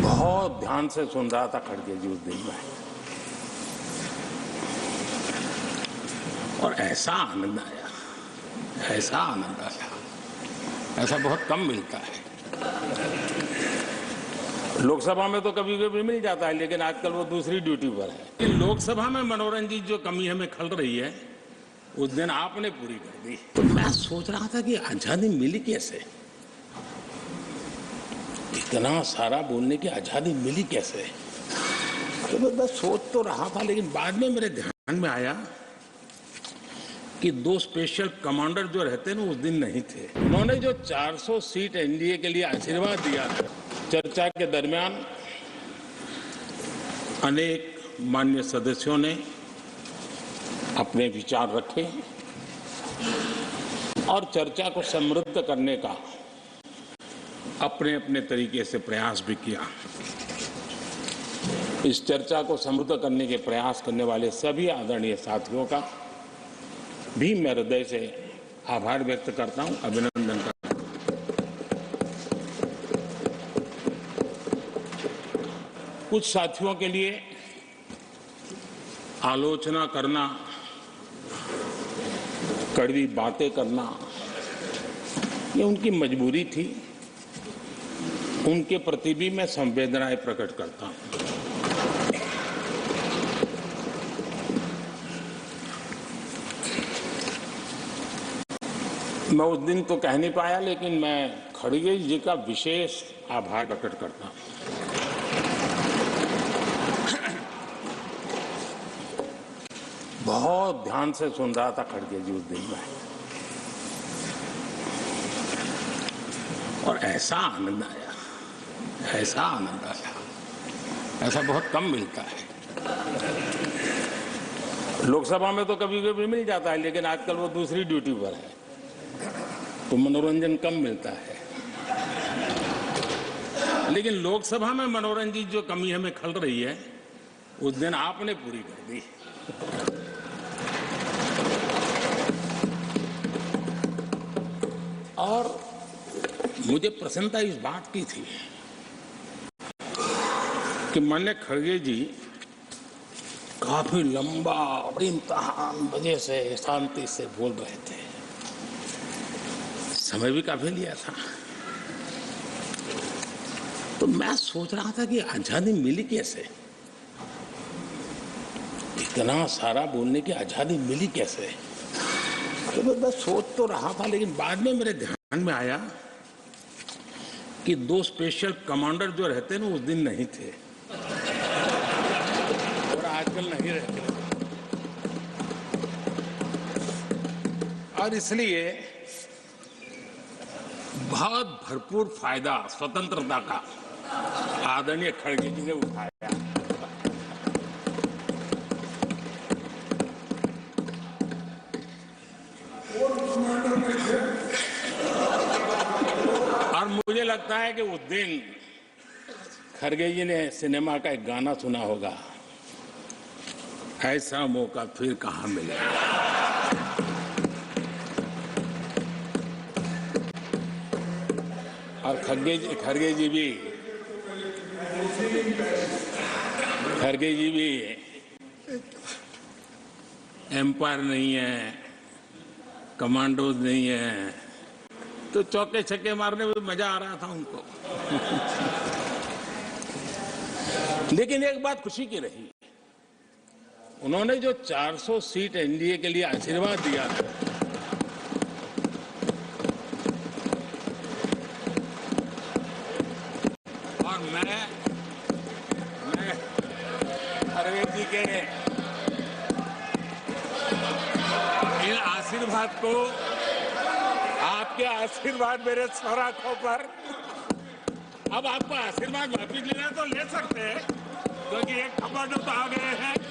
बहुत ध्यान से सुन रहा था खड़गे जी उस दिन में, और ऐसा आनंद आया, ऐसा बहुत कम मिलता है। लोकसभा में तो कभी कभी मिल जाता है, लेकिन आजकल वो दूसरी ड्यूटी पर है। लोकसभा में मनोरंजन की जो कमी हमें खल रही है, उस दिन आपने पूरी कर दी। तो मैं सोच रहा था कि आजादी मिली कैसे, इतना सारा बोलने की आजादी मिली कैसे। तो मैं सोच तो रहा था, लेकिन बाद में मेरे ध्यान में आया कि दो स्पेशल कमांडर जो रहते ना उस दिन नहीं थे। उन्होंने जो 400 सीट एनडीए के लिए आशीर्वाद दिया, चर्चा के दरमियान अनेक मान्य सदस्यों ने अपने विचार रखे और चर्चा को समृद्ध करने का अपने अपने तरीके से प्रयास भी किया। इस चर्चा को समृद्ध करने के प्रयास करने वाले सभी आदरणीय साथियों का भी मैं हृदय से आभार व्यक्त करता हूं, अभिनंदन करता हूं। कुछ साथियों के लिए आलोचना करना, कड़वी बातें करना, ये उनकी मजबूरी थी। उनके प्रति भी मैं संवेदनाएं प्रकट करता हूं। मैं उस दिन तो कह नहीं पाया, लेकिन मैं खड़गे जी का विशेष आभार प्रकट करता हूं। बहुत ध्यान से सुन रहा था खड़गे जी उस दिन में, और ऐसा आनंद आया, ऐसा बहुत कम मिलता है। लोकसभा में तो कभी कभी मिल जाता है, लेकिन आजकल वो दूसरी ड्यूटी पर है, तो मनोरंजन कम मिलता है। लेकिन लोकसभा में मनोरंजन की जो कमी हमें खल रही है, उस दिन आपने पूरी कर दी। और मुझे प्रसन्नता इस बात की थी कि माननीय खड़गे जी काफी लंबा और इम्तिहान वजह से शांति से बोल रहे थे, समय भी काफी लिया था। तो मैं सोच रहा था कि आजादी मिली कैसे, इतना सारा बोलने की आजादी मिली कैसे। तो मैं सोच तो रहा था, लेकिन बाद में मेरे ध्यान में आया कि दो स्पेशल कमांडर जो रहते ना उस दिन नहीं थे, और आजकल नहीं रहते, और इसलिए बहुत भरपूर फायदा स्वतंत्रता का आदरणीय खड़गे जी ने उठाया। और मुझे लगता है कि उस दिन खड़गे जी ने सिनेमा का एक गाना सुना होगा, ऐसा मौका फिर कहां मिलेगा। और खड़गे जी भी एम्पायर नहीं है, कमांडोज नहीं है, तो चौके छक्के मारने में मजा आ रहा था उनको। लेकिन एक बात खुशी की रही, उन्होंने जो 400 सीट एनडीए के लिए आशीर्वाद दिया, और मैं खड़गे जी के इन आशीर्वाद को, आपके आशीर्वाद मेरे सर आंखों पर, अब आपको आशीर्वाद वापिस लेना तो ले सकते हैं, क्योंकि एक कमांडर तो आ गए हैं।